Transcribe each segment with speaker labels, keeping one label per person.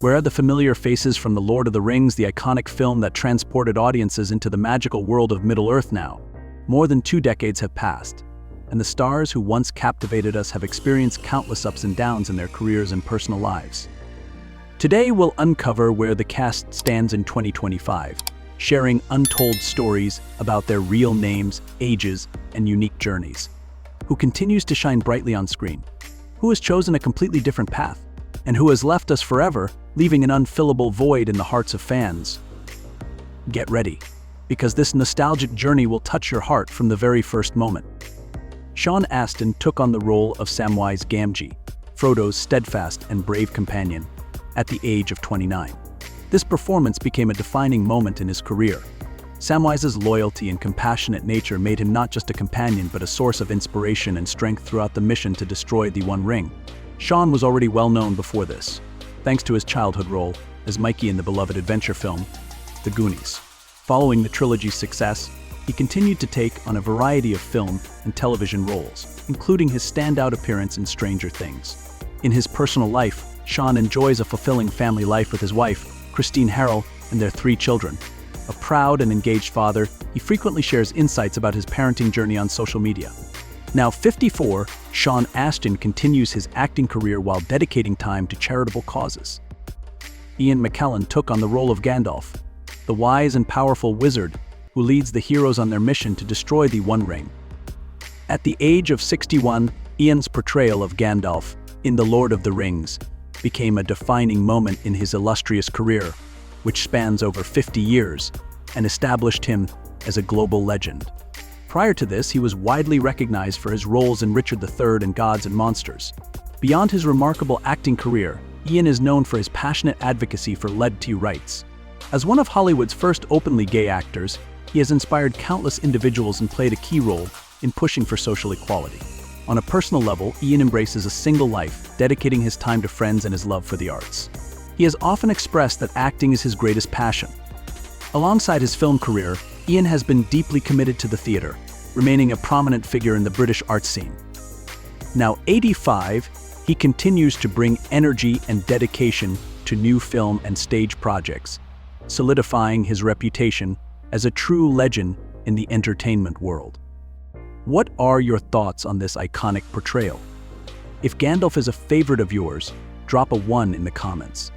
Speaker 1: Where are the familiar faces from The Lord of the Rings, the iconic film that transported audiences into the magical world of Middle-earth now? More than 2 decades have passed, and the stars who once captivated us have experienced countless ups and downs in their careers and personal lives. Today we'll uncover where the cast stands in 2025, sharing untold stories about their real names, ages, and unique journeys. Who continues to shine brightly on screen? Who has chosen a completely different path? And who has left us forever, leaving an unfillable void in the hearts of fans? Get ready, because this nostalgic journey will touch your heart from the very first moment. Sean Astin took on the role of Samwise Gamgee, Frodo's steadfast and brave companion, at the age of 29. This performance became a defining moment in his career. Samwise's loyalty and compassionate nature made him not just a companion but a source of inspiration and strength throughout the mission to destroy the One Ring. Sean was already well known before this, thanks to his childhood role as Mikey in the beloved adventure film, The Goonies. Following the trilogy's success, he continued to take on a variety of film and television roles, including his standout appearance in Stranger Things. In his personal life, Sean enjoys a fulfilling family life with his wife, Christine Harrell, and their 3 children. A proud and engaged father, he frequently shares insights about his parenting journey on social media. Now 54, Sean Astin continues his acting career while dedicating time to charitable causes. Ian McKellen took on the role of Gandalf, the wise and powerful wizard who leads the heroes on their mission to destroy the One Ring. At the age of 61, Ian's portrayal of Gandalf in The Lord of the Rings became a defining moment in his illustrious career, which spans over 50 years and established him as a global legend. Prior to this, he was widely recognized for his roles in Richard III and Gods and Monsters. Beyond his remarkable acting career, Ian is known for his passionate advocacy for LGBT rights. As one of Hollywood's first openly gay actors, he has inspired countless individuals and played a key role in pushing for social equality. On a personal level, Ian embraces a single life, dedicating his time to friends and his love for the arts. He has often expressed that acting is his greatest passion. Alongside his film career, Ian has been deeply committed to the theater, remaining a prominent figure in the British art scene. Now 85, he continues to bring energy and dedication to new film and stage projects, solidifying his reputation as a true legend in the entertainment world. What are your thoughts on this iconic portrayal? If Gandalf is a favorite of yours, drop a 1 in the comments.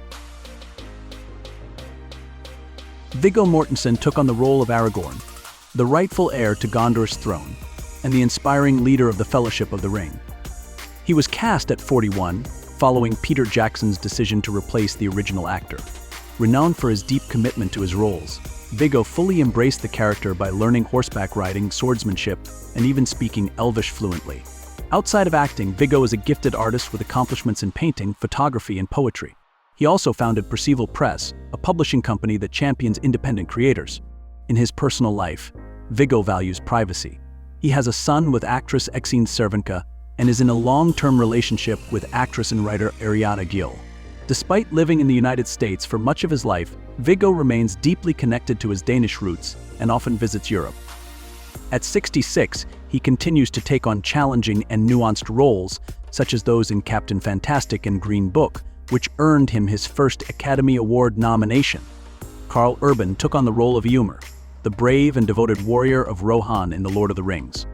Speaker 1: Viggo Mortensen took on the role of Aragorn, the rightful heir to Gondor's throne, and the inspiring leader of the Fellowship of the Ring. He was cast at 41, following Peter Jackson's decision to replace the original actor. Renowned for his deep commitment to his roles, Viggo fully embraced the character by learning horseback riding, swordsmanship, and even speaking Elvish fluently. Outside of acting, Viggo is a gifted artist with accomplishments in painting, photography, and poetry. He also founded Percival Press, a publishing company that champions independent creators. In his personal life, Viggo values privacy. He has a son with actress Exene Cervenka and is in a long-term relationship with actress and writer Ariana Gill. Despite living in the United States for much of his life, Viggo remains deeply connected to his Danish roots and often visits Europe. At 66, he continues to take on challenging and nuanced roles, such as those in Captain Fantastic and Green Book, which earned him his first Academy Award nomination. Karl Urban took on the role of Eomer, the brave and devoted warrior of Rohan in The Lord of the Rings.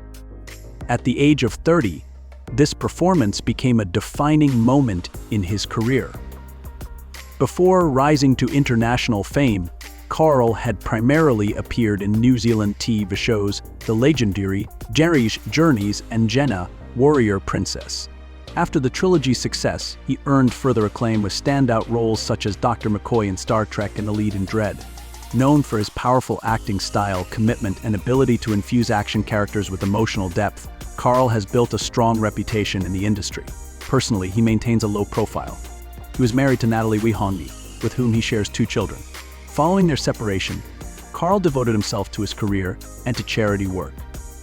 Speaker 1: At the age of 30, this performance became a defining moment in his career. Before rising to international fame, Karl had primarily appeared in New Zealand TV shows The Legendary, Jerry's Journeys, and Jenna, Warrior Princess. After the trilogy's success, he earned further acclaim with standout roles such as Dr. McCoy in Star Trek and the lead in Dredd. Known for his powerful acting style, commitment, and ability to infuse action characters with emotional depth, Karl has built a strong reputation in the industry. Personally, he maintains a low profile. He was married to Natalie Wihongi, with whom he shares 2 children. Following their separation, Karl devoted himself to his career and to charity work,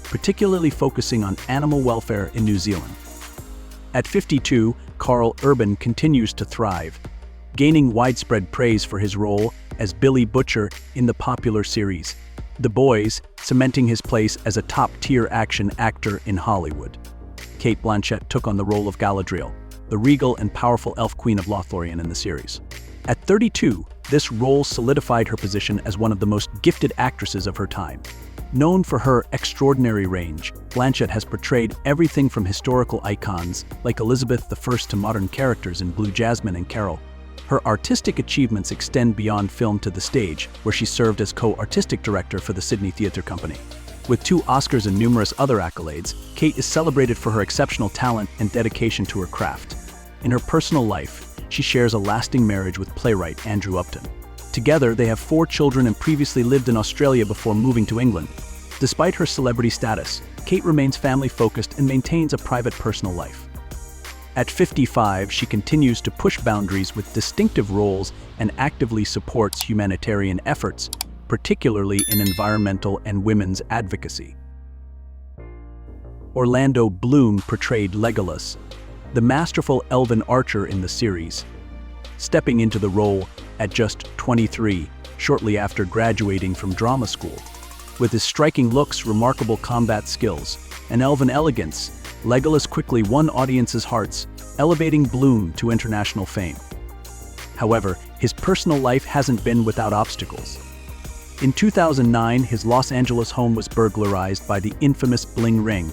Speaker 1: particularly focusing on animal welfare in New Zealand. At 52, Karl Urban continues to thrive, gaining widespread praise for his role as Billy Butcher in the popular series The Boys, cementing his place as a top-tier action actor in Hollywood. Cate Blanchett took on the role of Galadriel, the regal and powerful elf queen of Lothlorien in the series. At 32, this role solidified her position as one of the most gifted actresses of her time. Known for her extraordinary range, Blanchett has portrayed everything from historical icons like Elizabeth I to modern characters in Blue Jasmine and Carol. Her artistic achievements extend beyond film to the stage, where she served as co-artistic director for the Sydney Theatre Company. With 2 Oscars and numerous other accolades, Kate is celebrated for her exceptional talent and dedication to her craft. In her personal life, she shares a lasting marriage with playwright Andrew Upton. Together, they have 4 children and previously lived in Australia before moving to England. Despite her celebrity status, Kate remains family-focused and maintains a private personal life. At 55, she continues to push boundaries with distinctive roles and actively supports humanitarian efforts, particularly in environmental and women's advocacy. Orlando Bloom portrayed Legolas, the masterful elven archer in the series, stepping into the role at just 23, shortly after graduating from drama school. With his striking looks, remarkable combat skills, and elven elegance, Legolas quickly won audiences' hearts, elevating Bloom to international fame. However, his personal life hasn't been without obstacles. In 2009, his Los Angeles home was burglarized by the infamous Bling Ring,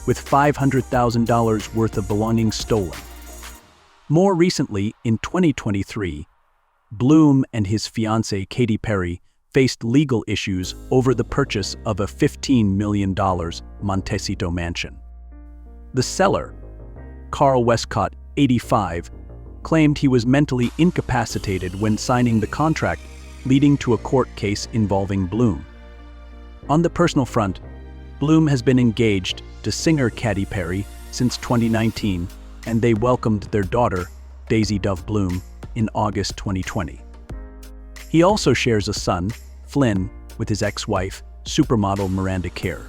Speaker 1: with $500,000 worth of belongings stolen. More recently, in 2023, Bloom and his fiancée Katy Perry faced legal issues over the purchase of a $15 million Montecito mansion. The seller, Carl Westcott, 85, claimed he was mentally incapacitated when signing the contract, leading to a court case involving Bloom. On the personal front, Bloom has been engaged to singer Katy Perry since 2019, and they welcomed their daughter, Daisy Dove Bloom, in August 2020. He also shares a son, Flynn, with his ex-wife, supermodel Miranda Kerr.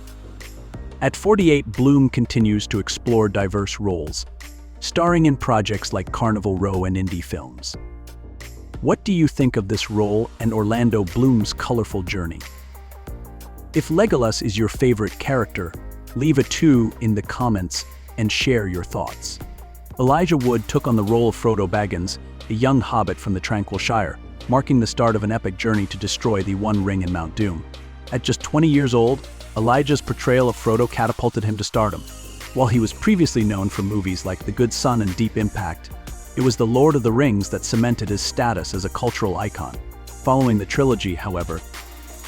Speaker 1: At 48, Bloom continues to explore diverse roles, starring in projects like Carnival Row and indie films. What do you think of this role and Orlando Bloom's colorful journey? If Legolas is your favorite character, leave a 2 in the comments and share your thoughts. Elijah Wood took on the role of Frodo Baggins, a young hobbit from the Tranquil Shire, marking the start of an epic journey to destroy the One Ring in Mount Doom. At just 20 years old, Elijah's portrayal of Frodo catapulted him to stardom. While he was previously known for movies like The Good Son and Deep Impact, it was The Lord of the Rings that cemented his status as a cultural icon. Following the trilogy, however,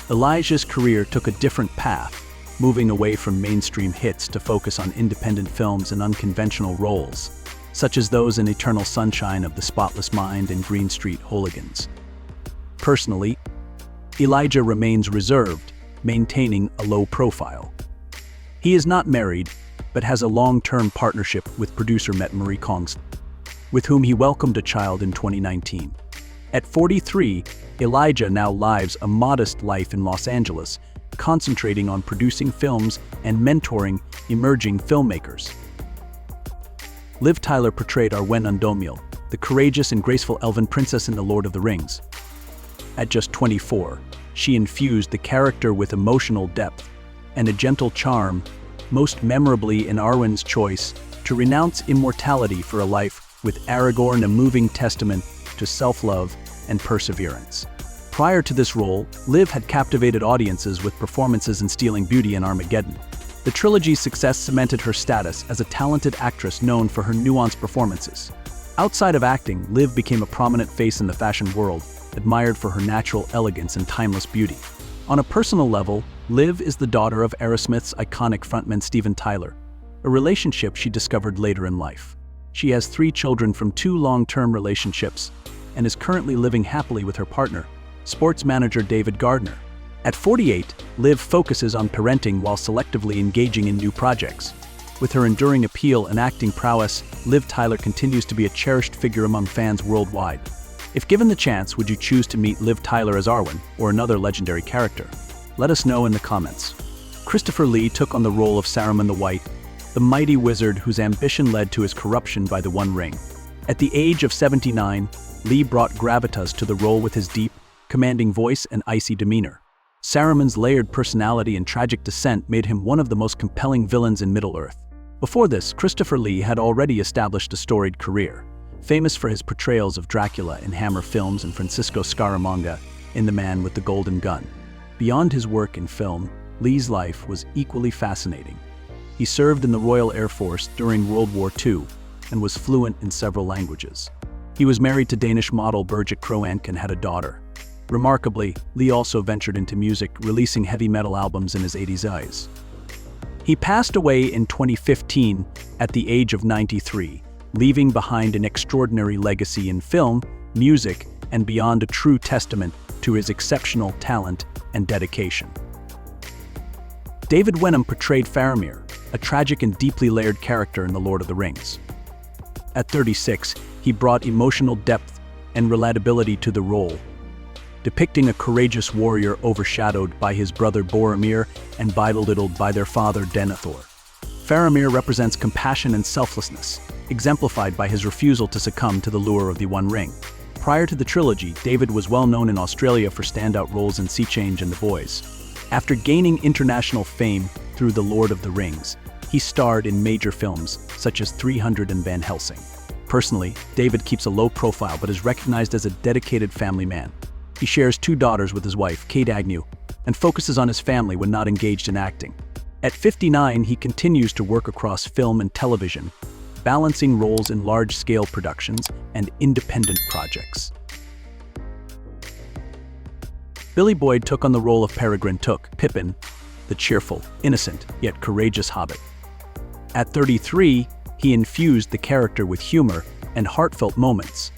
Speaker 1: Elijah's career took a different path, moving away from mainstream hits to focus on independent films and unconventional roles, such as those in Eternal Sunshine of the Spotless Mind and Green Street Hooligans. Personally, Elijah remains reserved, maintaining a low profile. He is not married, but has a long-term partnership with producer Marie Kongs, with whom he welcomed a child in 2019. At 43, Elijah now lives a modest life in Los Angeles, concentrating on producing films and mentoring emerging filmmakers. Liv Tyler portrayed Arwen Undomiel, the courageous and graceful elven princess in The Lord of the Rings. At just 24, she infused the character with emotional depth and a gentle charm, most memorably in Arwen's choice to renounce immortality for a life with Aragorn, a moving testament to self-love and perseverance. Prior to this role, Liv had captivated audiences with performances in Stealing Beauty and Armageddon. The trilogy's success cemented her status as a talented actress known for her nuanced performances. Outside of acting, Liv became a prominent face in the fashion world, admired for her natural elegance and timeless beauty. On a personal level, Liv is the daughter of Aerosmith's iconic frontman Steven Tyler, a relationship she discovered later in life. She has 3 children from 2 long-term relationships and is currently living happily with her partner, sports manager David Gardner. At 48, Liv focuses on parenting while selectively engaging in new projects. With her enduring appeal and acting prowess, Liv Tyler continues to be a cherished figure among fans worldwide. If given the chance, would you choose to meet Liv Tyler as Arwen or another legendary character? Let us know in the comments. Christopher Lee took on the role of Saruman the White, the mighty wizard whose ambition led to his corruption by the One Ring. At the age of 79, Lee brought gravitas to the role with his deep, commanding voice and icy demeanor. Saruman's layered personality and tragic descent made him one of the most compelling villains in Middle-earth. Before this, Christopher Lee had already established a storied career, Famous for his portrayals of Dracula in Hammer Films and Francisco Scaramanga in The Man with the Golden Gun. Beyond his work in film, Lee's life was equally fascinating. He served in the Royal Air Force during World War II and was fluent in several languages. He was married to Danish model Birgit Kroank and had a daughter. Remarkably, Lee also ventured into music, releasing heavy metal albums in his 80s. He passed away in 2015 at the age of 93, leaving behind an extraordinary legacy in film, music, and beyond, a true testament to his exceptional talent and dedication. David Wenham portrayed Faramir, a tragic and deeply layered character in The Lord of the Rings. At 36, he brought emotional depth and relatability to the role, depicting a courageous warrior overshadowed by his brother Boromir and belittled by their father Denethor. Faramir represents compassion and selflessness, exemplified by his refusal to succumb to the lure of the One Ring. Prior to the trilogy, David was well known in Australia for standout roles in Sea Change and The Boys. After gaining international fame through The Lord of the Rings, he starred in major films such as 300 and Van Helsing. Personally, David keeps a low profile but is recognized as a dedicated family man. He shares 2 daughters with his wife, Kate Agnew, and focuses on his family when not engaged in acting. At 59, he continues to work across film and television, balancing roles in large-scale productions and independent projects. Billy Boyd took on the role of Peregrine Took, Pippin, the cheerful, innocent, yet courageous hobbit. At 33, he infused the character with humor and heartfelt moments,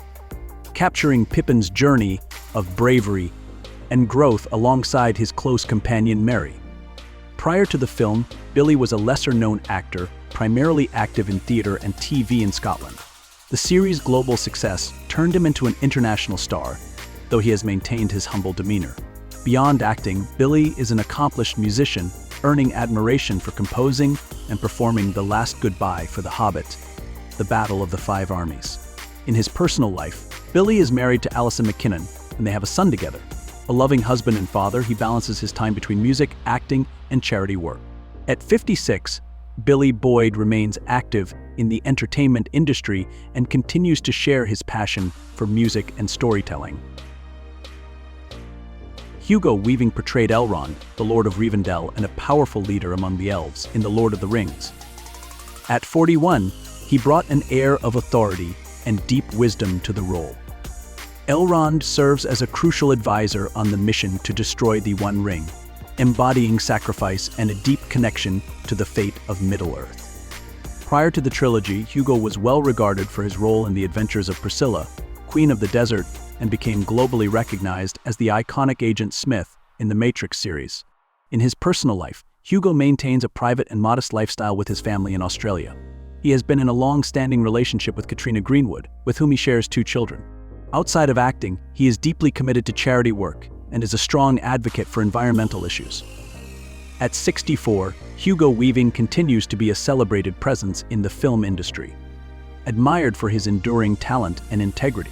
Speaker 1: capturing Pippin's journey of bravery and growth alongside his close companion Merry. Prior to the film, Billy was a lesser-known actor, primarily active in theater and TV in Scotland. The series' global success turned him into an international star, though he has maintained his humble demeanor. Beyond acting, Billy is an accomplished musician, earning admiration for composing and performing The Last Goodbye for The Hobbit, The Battle of the Five Armies. In his personal life, Billy is married to Alison McKinnon, and they have a son together. A loving husband and father, he balances his time between music, acting, and charity work. At 56, Billy Boyd remains active in the entertainment industry and continues to share his passion for music and storytelling. Hugo Weaving portrayed Elrond, the Lord of Rivendell and a powerful leader among the elves in The Lord of the Rings. At 41, he brought an air of authority and deep wisdom to the role. Elrond serves as a crucial advisor on the mission to destroy the One Ring, embodying sacrifice and a deep connection to the fate of Middle-earth. Prior to the trilogy, Hugo was well regarded for his role in The Adventures of Priscilla, Queen of the Desert, and became globally recognized as the iconic Agent Smith in the Matrix series. In his personal life, Hugo maintains a private and modest lifestyle with his family in Australia. He has been in a long-standing relationship with Katrina Greenwood, with whom he shares 2 children. Outside of acting, he is deeply committed to charity work and is a strong advocate for environmental issues. At 64, Hugo Weaving continues to be a celebrated presence in the film industry, admired for his enduring talent and integrity.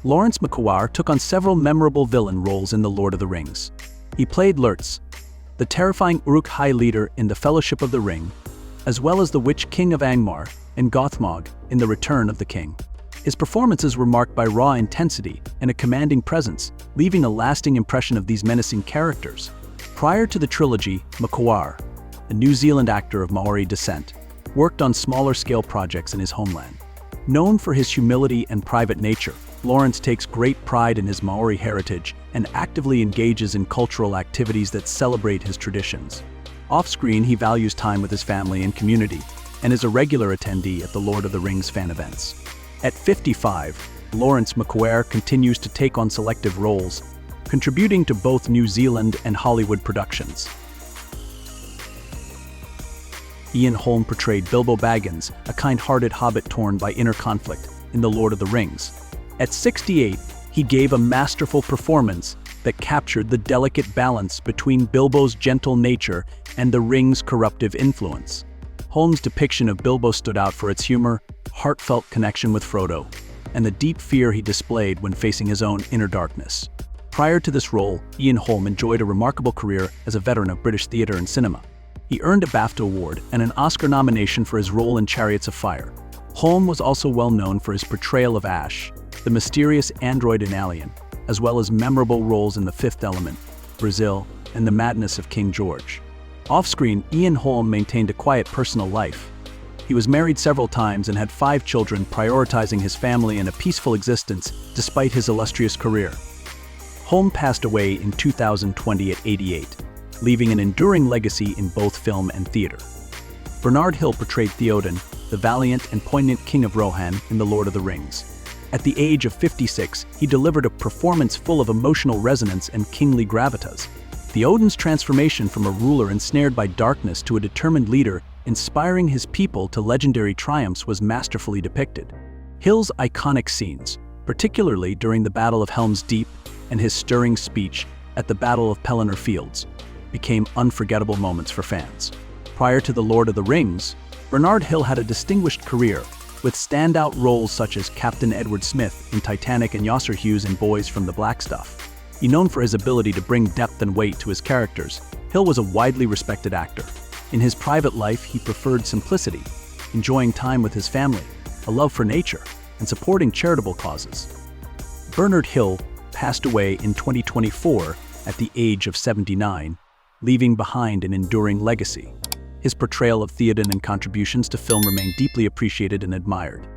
Speaker 1: Lawrence McQuarrie took on several memorable villain roles in The Lord of the Rings. He played Lurtz, the terrifying Uruk-hai leader in The Fellowship of the Ring, as well as the Witch King of Angmar and Gothmog in The Return of the King. His performances were marked by raw intensity and a commanding presence, leaving a lasting impression of these menacing characters. Prior to the trilogy, McQuarrie, a New Zealand actor of Maori descent, worked on smaller-scale projects in his homeland. Known for his humility and private nature, Lawrence takes great pride in his Maori heritage and actively engages in cultural activities that celebrate his traditions. Off-screen, he values time with his family and community, and is a regular attendee at the Lord of the Rings fan events. At 55, Lawrence McQuarrie continues to take on selective roles, contributing to both New Zealand and Hollywood productions. Ian Holm portrayed Bilbo Baggins, a kind-hearted hobbit torn by inner conflict, in The Lord of the Rings. At 68, he gave a masterful performance that captured the delicate balance between Bilbo's gentle nature and the ring's corruptive influence. Holmes' depiction of Bilbo stood out for its humor, heartfelt connection with Frodo, and the deep fear he displayed when facing his own inner darkness. Prior to this role, Ian Holm enjoyed a remarkable career as a veteran of British theatre and cinema. He earned a BAFTA award and an Oscar nomination for his role in Chariots of Fire. Holm was also well known for his portrayal of Ash, the mysterious android in Alien, as well as memorable roles in The Fifth Element, Brazil, and The Madness of King George. Off-screen, Ian Holm maintained a quiet personal life. He was married several times and had 5 children, prioritizing his family and a peaceful existence despite his illustrious career. Holm passed away in 2020 at 88, leaving an enduring legacy in both film and theater. Bernard Hill portrayed Theoden, the valiant and poignant King of Rohan in The Lord of the Rings. At the age of 56, he delivered a performance full of emotional resonance and kingly gravitas. Theoden's transformation from a ruler ensnared by darkness to a determined leader, inspiring his people to legendary triumphs, was masterfully depicted. Hill's iconic scenes, particularly during the Battle of Helm's Deep and his stirring speech at the Battle of Pelennor Fields, became unforgettable moments for fans. Prior to The Lord of the Rings, Bernard Hill had a distinguished career, with standout roles such as Captain Edward Smith in Titanic and Yasser Hughes in Boys from the Black Stuff. Known for his ability to bring depth and weight to his characters, Hill was a widely respected actor. In his private life, he preferred simplicity, enjoying time with his family, a love for nature, and supporting charitable causes. Bernard Hill passed away in 2024 at the age of 79, leaving behind an enduring legacy. His portrayal of Theoden and contributions to film remain deeply appreciated and admired.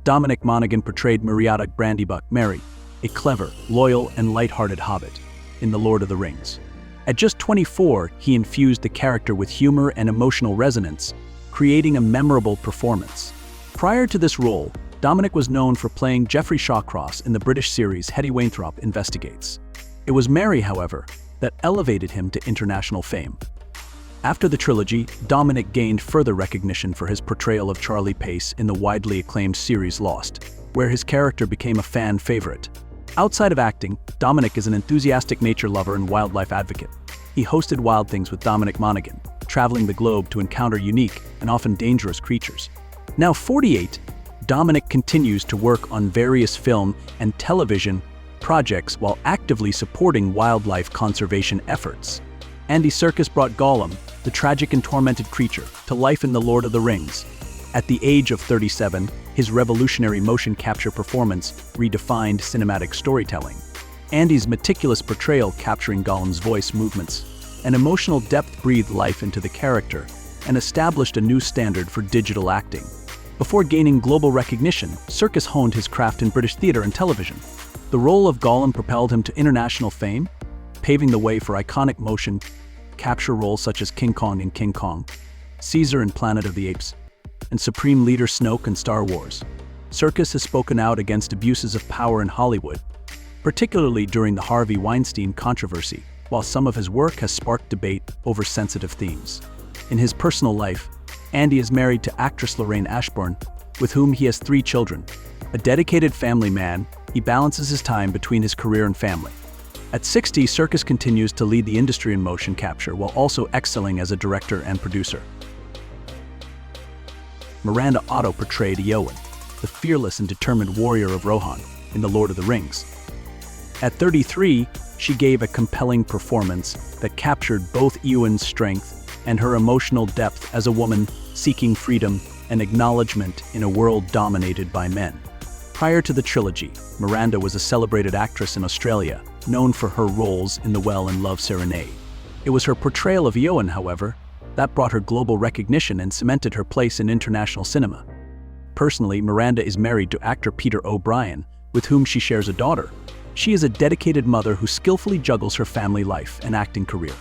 Speaker 1: Dominic Monaghan portrayed Meriadoc Brandybuck Merry, a clever, loyal, and light-hearted hobbit in The Lord of the Rings. At just 24, he infused the character with humor and emotional resonance, creating a memorable performance. Prior to this role, Dominic was known for playing Geoffrey Shawcross in the British series Hetty Wainthropp Investigates. It was Merry, however, that elevated him to international fame. After the trilogy, Dominic gained further recognition for his portrayal of Charlie Pace in the widely acclaimed series Lost, where his character became a fan favorite. Outside of acting, Dominic is an enthusiastic nature lover and wildlife advocate. He hosted Wild Things with Dominic Monaghan, traveling the globe to encounter unique and often dangerous creatures. Now 48, Dominic continues to work on various film and television projects while actively supporting wildlife conservation efforts. Andy Serkis brought Gollum, the tragic and tormented creature, to life in The Lord of the Rings. At the age of 37, his revolutionary motion capture performance redefined cinematic storytelling. Andy's meticulous portrayal capturing Gollum's voice movements and emotional depth breathed life into the character and established a new standard for digital acting. Before gaining global recognition, Serkis honed his craft in British theatre and television. The role of Gollum propelled him to international fame, paving the way for iconic motion capture roles such as King Kong in King Kong, Caesar in Planet of the Apes, and Supreme Leader Snoke in Star Wars. Serkis has spoken out against abuses of power in Hollywood, particularly during the Harvey Weinstein controversy, while some of his work has sparked debate over sensitive themes. In his personal life, Andy is married to actress Lorraine Ashbourne, with whom he has 3 children. A dedicated family man, he balances his time between his career and family. At 60, Serkis continues to lead the industry in motion capture while also excelling as a director and producer. Miranda Otto portrayed Eowyn, the fearless and determined warrior of Rohan, in The Lord of the Rings. At 33, she gave a compelling performance that captured both Eowyn's strength and her emotional depth as a woman seeking freedom and acknowledgement in a world dominated by men. Prior to the trilogy, Miranda was a celebrated actress in Australia, known for her roles in The Well and Love Serenade. It was her portrayal of Eowyn, however, that brought her global recognition and cemented her place in international cinema. Personally, Miranda is married to actor Peter O'Brien, with whom she shares a daughter. She is a dedicated mother who skillfully juggles her family life and acting career.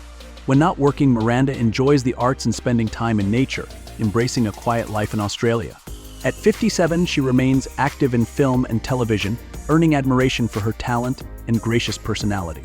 Speaker 1: When not working, Miranda enjoys the arts and spending time in nature, embracing a quiet life in Australia. At 57, she remains active in film and television, earning admiration for her talent and gracious personality.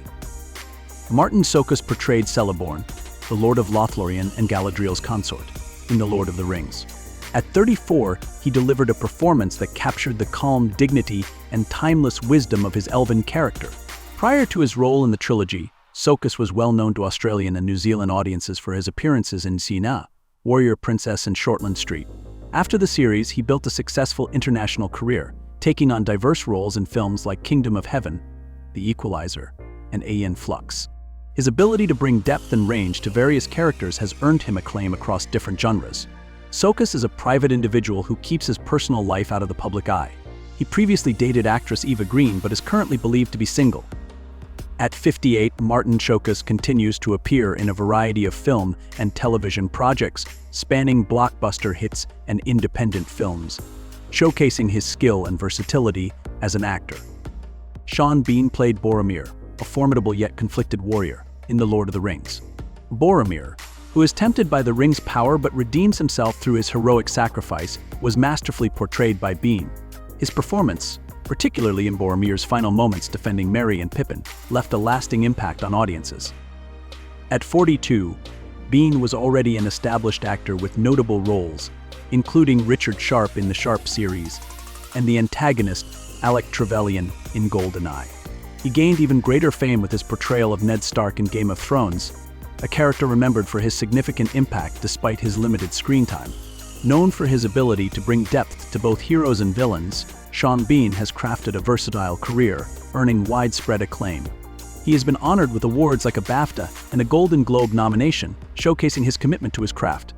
Speaker 1: Martin Sokus portrayed Celeborn, the Lord of Lothlorien and Galadriel's consort, in The Lord of the Rings. At 34, he delivered a performance that captured the calm dignity and timeless wisdom of his elven character. Prior to his role in the trilogy, Sokus was well known to Australian and New Zealand audiences for his appearances in Sina, Warrior Princess and Shortland Street. After the series, he built a successful international career, taking on diverse roles in films like Kingdom of Heaven, The Equalizer, and Aeon Flux. His ability to bring depth and range to various characters has earned him acclaim across different genres. Sokus is a private individual who keeps his personal life out of the public eye. He previously dated actress Eva Green but is currently believed to be single. At 58, Martin Sokus continues to appear in a variety of film and television projects, spanning blockbuster hits and independent films, showcasing his skill and versatility as an actor. Sean Bean played Boromir, a formidable yet conflicted warrior, in The Lord of the Rings. Boromir, who is tempted by the ring's power but redeems himself through his heroic sacrifice, was masterfully portrayed by Bean. His performance, particularly in Boromir's final moments defending Merry and Pippin, left a lasting impact on audiences. At 42, Bean was already an established actor with notable roles, including Richard Sharp in the Sharp series and the antagonist Alec Trevelyan in GoldenEye. He gained even greater fame with his portrayal of Ned Stark in Game of Thrones, a character remembered for his significant impact despite his limited screen time. Known for his ability to bring depth to both heroes and villains, Sean Bean has crafted a versatile career, earning widespread acclaim. He has been honored with awards like a BAFTA and a Golden Globe nomination, showcasing his commitment to his craft.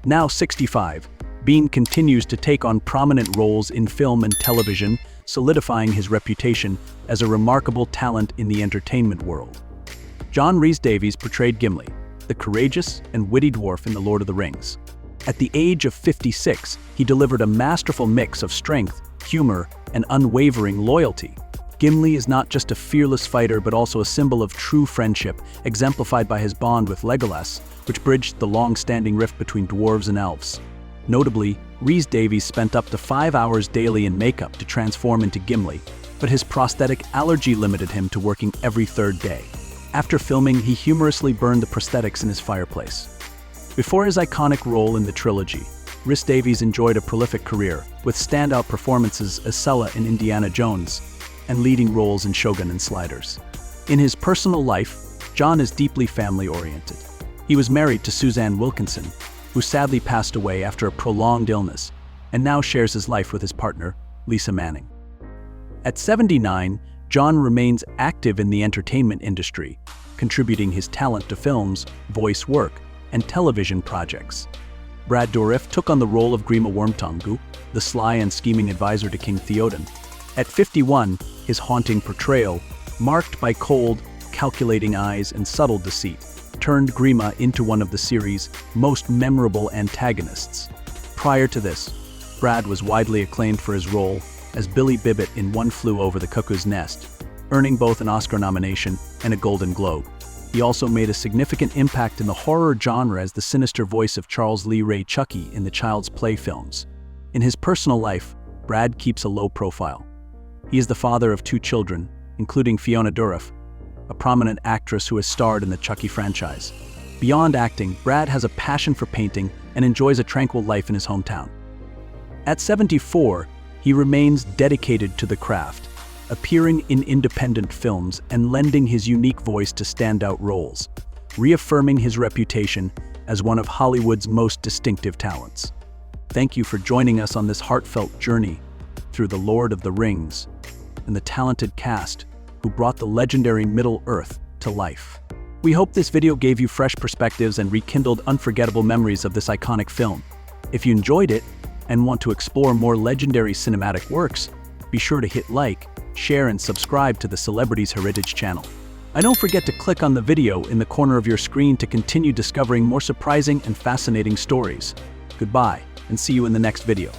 Speaker 1: Now 65, Bean continues to take on prominent roles in film and television, solidifying his reputation as a remarkable talent in the entertainment world. John Rhys-Davies portrayed Gimli, the courageous and witty dwarf in The Lord of the Rings. At the age of 56, he delivered a masterful mix of strength, humor, and unwavering loyalty. Gimli is not just a fearless fighter but also a symbol of true friendship, exemplified by his bond with Legolas, which bridged the long-standing rift between dwarves and elves. Notably, Rhys-Davies spent up to 5 hours daily in makeup to transform into Gimli, but his prosthetic allergy limited him to working every third day. After filming, he humorously burned the prosthetics in his fireplace. Before his iconic role in the trilogy, Rhys-Davies enjoyed a prolific career, with standout performances as Sulla in Indiana Jones and leading roles in Shogun and Sliders. In his personal life, John is deeply family-oriented. He was married to Suzanne Wilkinson, who sadly passed away after a prolonged illness, and now shares his life with his partner, Lisa Manning. At 79, John remains active in the entertainment industry, contributing his talent to films, voice work, and television projects. Brad Dourif took on the role of Grima Wormtongue, the sly and scheming advisor to King Theoden. At 51, his haunting portrayal, marked by cold, calculating eyes and subtle deceit, turned Grima into one of the series' most memorable antagonists. Prior to this, Brad was widely acclaimed for his role as Billy Bibbit in One Flew Over the Cuckoo's Nest, earning both an Oscar nomination and a Golden Globe. He also made a significant impact in the horror genre as the sinister voice of Charles Lee Ray Chucky in the Child's Play films. In his personal life, Brad keeps a low profile. He is the father of 2 children, including Fiona Dourif, a prominent actress who has starred in the Chucky franchise. Beyond acting, Brad has a passion for painting and enjoys a tranquil life in his hometown. At 74, he remains dedicated to the craft, appearing in independent films and lending his unique voice to standout roles, reaffirming his reputation as one of Hollywood's most distinctive talents. Thank you for joining us on this heartfelt journey through The Lord of the Rings and the talented cast who brought the legendary Middle-earth to life. We hope this video gave you fresh perspectives and rekindled unforgettable memories of this iconic film. If you enjoyed it and want to explore more legendary cinematic works, be sure to hit like, share, and subscribe to the Celebrities Heritage channel. And don't forget to click on the video in the corner of your screen to continue discovering more surprising and fascinating stories. Goodbye, and see you in the next video.